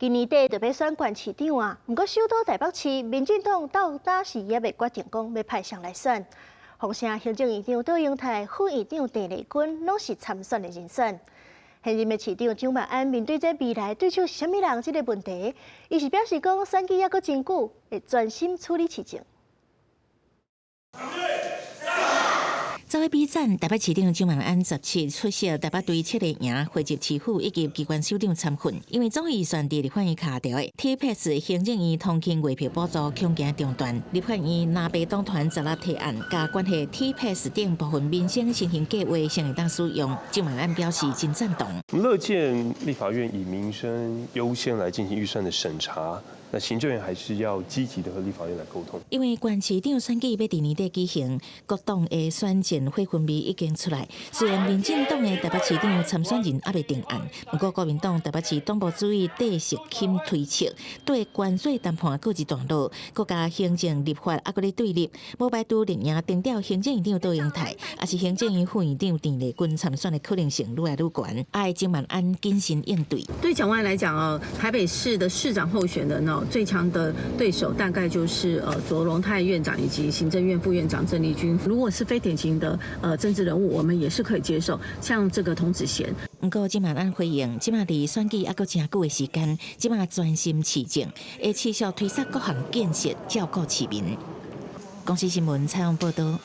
今年底就要选县市长啊，不过首都台北市民进党到哪时也未决定讲要派谁来选。凤城行政院长杜永泰、副院长郑丽君拢是参选的人选。现任的市长蒋万安面对这未来对手是虾米人这个问题，伊是表示讲选举还阁真久，会专心处理市政。 早起比战，台北市长蒋万安17出席台北队7个营汇集市府以及机关首长参选，因为总预算伫立法院卡掉的 TPS 行政院通勤月票补助恐惊中断，立法院南北党团16提案，加关系 TPS 等部分民生新型计划先会当使用。蒋万安表示真赞同，乐见立法院以民生优先来进行预算的审查。 那行政院还是要积极的和立法院来沟通，因为县市长选举要伫年底举行，各党的选前会分别已经出来。虽然民进党的台北市长参选人还未定案，不过国民党台北市党部主委戴锡钦推测，对关税谈判告一段落，国家行政立法还阁咧对立，无排除连赢定调行政院长杜永泰，也是行政院副院长郑丽君参选的可能性愈来愈悬，爱蒋万安谨慎应对。对蒋万安来讲哦，台北市的市长候选人哦。 最强的对手大概就是卓荣泰院长以及行政院副院长郑丽君。如果是非典型的政治人物，我们也是可以接受。像这个童子贤。不过蒋万安回应，即马伫选举还阁真久的时间，即马专心市政，会持续推动各项建设，照顾市民。公司新闻采访报道。